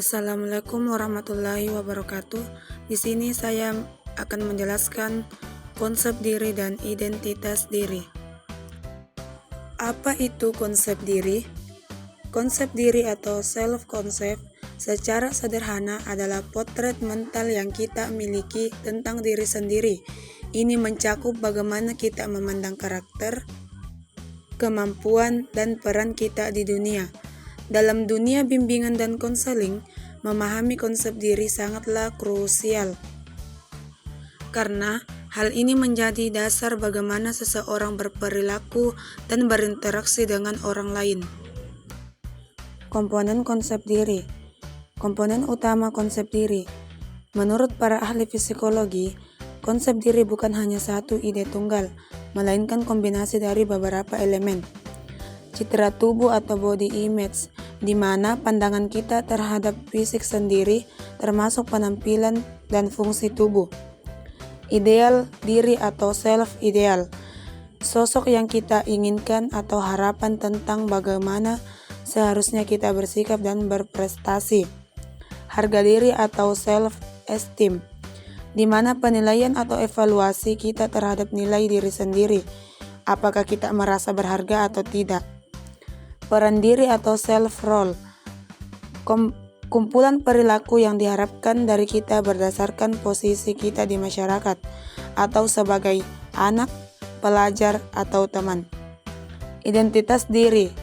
Assalamualaikum warahmatullahi wabarakatuh. Di sini saya akan menjelaskan konsep diri dan identitas diri. Apa itu konsep diri? Konsep diri atau self-concept secara sederhana adalah potret mental yang kita miliki tentang diri sendiri. Ini mencakup bagaimana kita memandang karakter, kemampuan, dan peran kita di dunia. Dalam dunia bimbingan dan konseling, memahami konsep diri sangatlah krusial. Karena hal ini menjadi dasar bagaimana seseorang berperilaku dan berinteraksi dengan orang lain. Komponen konsep diri. Komponen utama konsep diri. Menurut para ahli psikologi, konsep diri bukan hanya satu ide tunggal, melainkan kombinasi dari beberapa elemen. Citra tubuh atau body image, di mana pandangan kita terhadap fisik sendiri, termasuk penampilan dan fungsi tubuh. Ideal diri atau self-ideal, sosok yang kita inginkan atau harapan tentang bagaimana seharusnya kita bersikap dan berprestasi. Harga diri atau self-esteem, di mana penilaian atau evaluasi kita terhadap nilai diri sendiri, apakah kita merasa berharga atau tidak. Peran diri atau self-role, kumpulan perilaku yang diharapkan dari kita berdasarkan posisi kita di masyarakat atau sebagai anak, pelajar, atau teman. Identitas diri,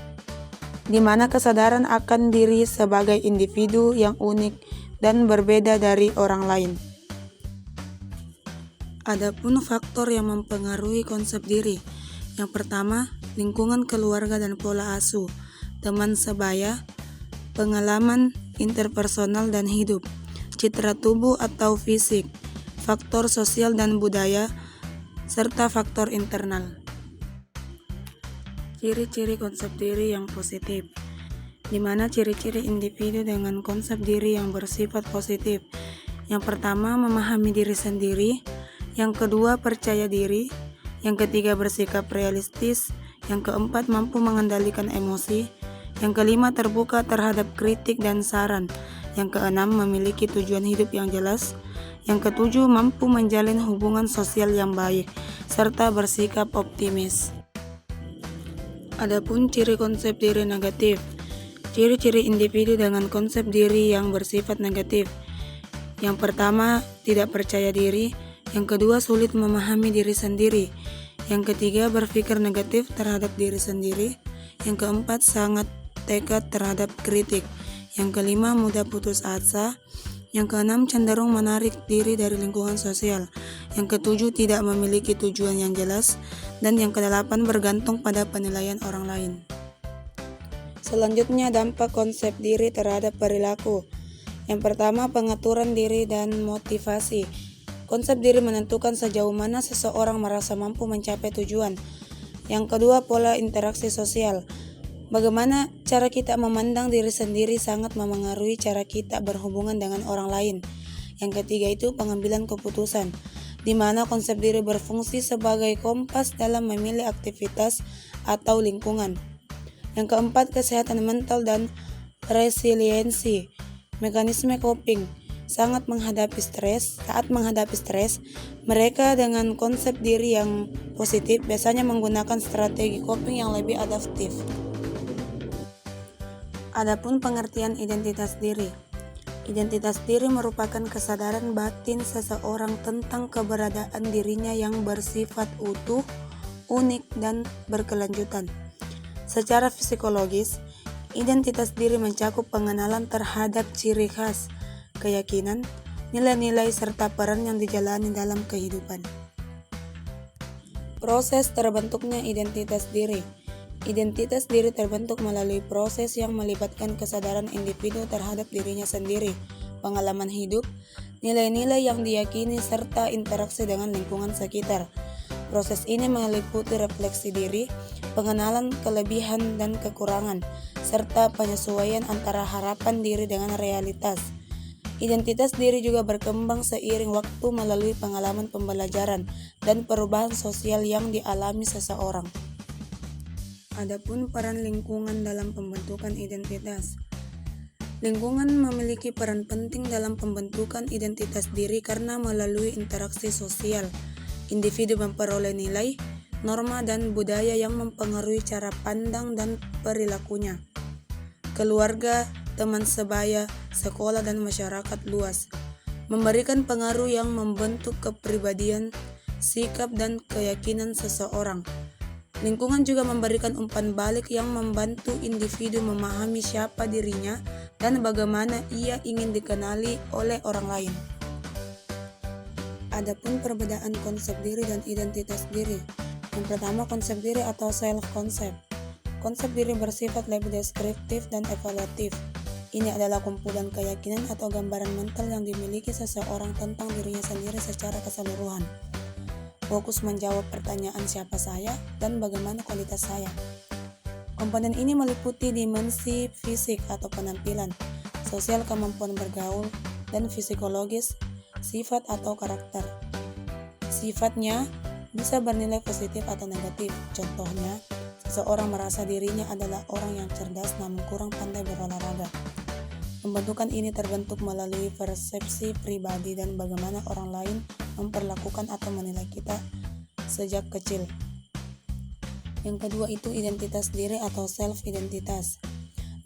di mana kesadaran akan diri sebagai individu yang unik dan berbeda dari orang lain. Adapun faktor yang mempengaruhi konsep diri. Yang pertama, lingkungan keluarga dan pola asuh, teman sebaya, pengalaman interpersonal dan hidup, citra tubuh atau fisik, faktor sosial dan budaya, serta faktor internal. Ciri-ciri konsep diri yang positif, di mana ciri-ciri individu dengan konsep diri yang bersifat positif. Yang pertama, memahami diri sendiri. Yang kedua, percaya diri. Yang ketiga, bersikap realistis. Yang keempat, mampu mengendalikan emosi. Yang kelima, terbuka terhadap kritik dan saran. Yang keenam, memiliki tujuan hidup yang jelas. Yang ketujuh, mampu menjalin hubungan sosial yang baik, serta bersikap optimis. Adapun ciri konsep diri negatif. Ciri-ciri individu dengan konsep diri yang bersifat negatif. Yang pertama, tidak percaya diri. Yang kedua, sulit memahami diri sendiri. Yang ketiga, berpikir negatif terhadap diri sendiri. Yang keempat, sangat tekad terhadap kritik. Yang kelima, mudah putus asa. Yang keenam, cenderung menarik diri dari lingkungan sosial. Yang ketujuh, tidak memiliki tujuan yang jelas. Dan yang kedelapan, bergantung pada penilaian orang lain. Selanjutnya, dampak konsep diri terhadap perilaku. Yang pertama, pengaturan diri dan motivasi. Konsep diri menentukan sejauh mana seseorang merasa mampu mencapai tujuan. Yang kedua, pola interaksi sosial. Bagaimana cara kita memandang diri sendiri sangat memengaruhi cara kita berhubungan dengan orang lain. Yang ketiga itu pengambilan keputusan, di mana konsep diri berfungsi sebagai kompas dalam memilih aktivitas atau lingkungan. Yang keempat, kesehatan mental dan resiliensi. Mekanisme coping. Saat menghadapi stres, mereka dengan konsep diri yang positif biasanya menggunakan strategi coping yang lebih adaptif. Adapun pengertian identitas diri. Identitas diri merupakan kesadaran batin seseorang tentang keberadaan dirinya yang bersifat utuh, unik, dan berkelanjutan. Secara psikologis, identitas diri mencakup pengenalan terhadap ciri khas, keyakinan, nilai-nilai, serta peran yang dijalani dalam kehidupan. Proses terbentuknya identitas diri. Identitas diri terbentuk melalui proses yang melibatkan kesadaran individu terhadap dirinya sendiri, pengalaman hidup, nilai-nilai yang diyakini, serta interaksi dengan lingkungan sekitar. Proses ini meliputi refleksi diri, pengenalan kelebihan dan kekurangan, serta penyesuaian antara harapan diri dengan realitas. Identitas diri juga berkembang seiring waktu melalui pengalaman pembelajaran dan perubahan sosial yang dialami seseorang. Adapun peran lingkungan dalam pembentukan identitas. Lingkungan memiliki peran penting dalam pembentukan identitas diri karena melalui interaksi sosial, individu memperoleh nilai, norma, dan budaya yang mempengaruhi cara pandang dan perilakunya. Keluarga, teman sebaya, sekolah, dan masyarakat luas memberikan pengaruh yang membentuk kepribadian, sikap, dan keyakinan seseorang. Lingkungan juga memberikan umpan balik yang membantu individu memahami siapa dirinya dan bagaimana ia ingin dikenali oleh orang lain. Adapun perbedaan konsep diri dan identitas diri. Yang pertama, konsep diri atau self-concept. Konsep diri bersifat lebih deskriptif dan evaluatif. Ini adalah kumpulan keyakinan atau gambaran mental yang dimiliki seseorang tentang dirinya sendiri secara keseluruhan. Fokus menjawab pertanyaan siapa saya dan bagaimana kualitas saya. Komponen ini meliputi dimensi fisik atau penampilan, sosial kemampuan bergaul, dan psikologis, sifat atau karakter. Sifatnya bisa bernilai positif atau negatif. Contohnya, seseorang merasa dirinya adalah orang yang cerdas namun kurang pandai berolahraga. Pembentukan ini terbentuk melalui persepsi pribadi dan bagaimana orang lain memperlakukan atau menilai kita sejak kecil. Yang kedua itu identitas diri atau self-identitas,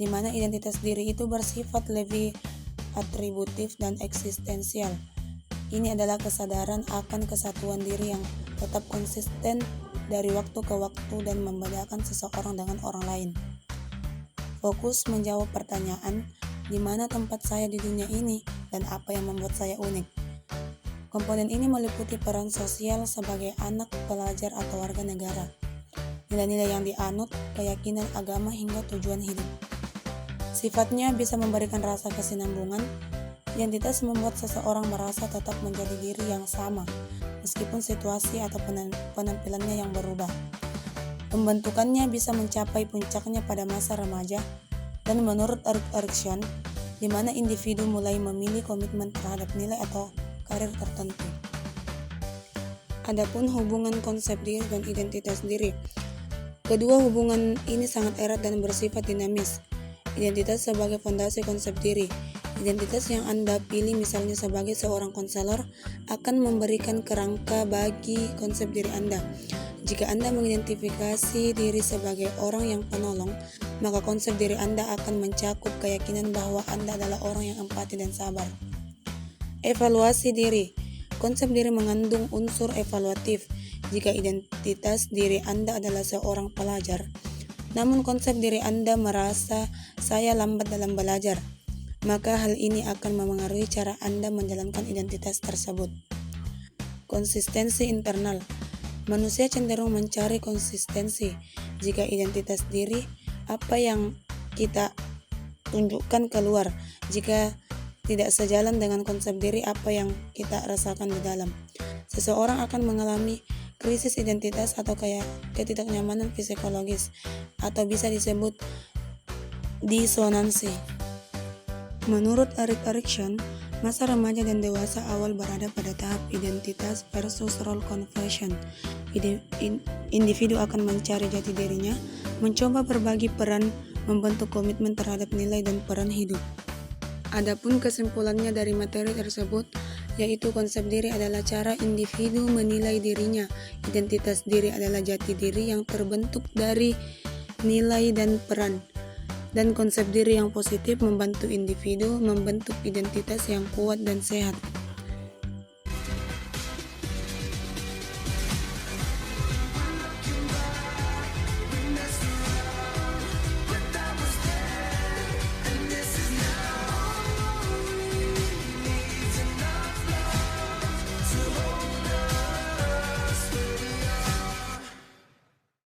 di mana identitas diri itu bersifat lebih atributif dan eksistensial. Ini adalah kesadaran akan kesatuan diri yang tetap konsisten dari waktu ke waktu dan membedakan seseorang dengan orang lain. Fokus menjawab pertanyaan, di mana tempat saya di dunia ini dan apa yang membuat saya unik. Komponen ini meliputi peran sosial sebagai anak, pelajar, atau warga negara, nilai-nilai yang dianut, keyakinan agama, hingga tujuan hidup. Sifatnya bisa memberikan rasa kesinambungan. Identitas membuat seseorang merasa tetap menjadi diri yang sama, meskipun situasi atau penampilannya yang berubah. Pembentukannya bisa mencapai puncaknya pada masa remaja, dan menurut Erik Erikson, di mana individu mulai memilih komitmen terhadap nilai atau karir tertentu. Adapun hubungan konsep diri dan identitas diri. Kedua hubungan ini sangat erat dan bersifat dinamis. Identitas sebagai fondasi konsep diri. Identitas yang Anda pilih misalnya sebagai seorang konselor akan memberikan kerangka bagi konsep diri Anda. Jika Anda mengidentifikasi diri sebagai orang yang penolong, maka konsep diri Anda akan mencakup keyakinan bahwa Anda adalah orang yang empati dan sabar. Evaluasi diri. Konsep diri mengandung unsur evaluatif. Jika identitas diri Anda adalah seorang pelajar, namun konsep diri Anda merasa saya lambat dalam belajar, maka hal ini akan memengaruhi cara Anda menjalankan identitas tersebut. Konsistensi internal. Manusia cenderung mencari konsistensi. Jika identitas diri, apa yang kita tunjukkan keluar, jika tidak sejalan dengan konsep diri apa yang kita rasakan di dalam, seseorang akan mengalami krisis identitas atau ketidaknyamanan psikologis, atau bisa disebut disonansi. Menurut Erik Erikson, masa remaja dan dewasa awal berada pada tahap identitas versus role confession. Individu akan mencari jati dirinya, mencoba berbagi peran, membentuk komitmen terhadap nilai dan peran hidup. Adapun kesimpulannya dari materi tersebut, yaitu konsep diri adalah cara individu menilai dirinya. Identitas diri adalah jati diri yang terbentuk dari nilai dan peran. Dan konsep diri yang positif membantu individu membentuk identitas yang kuat dan sehat.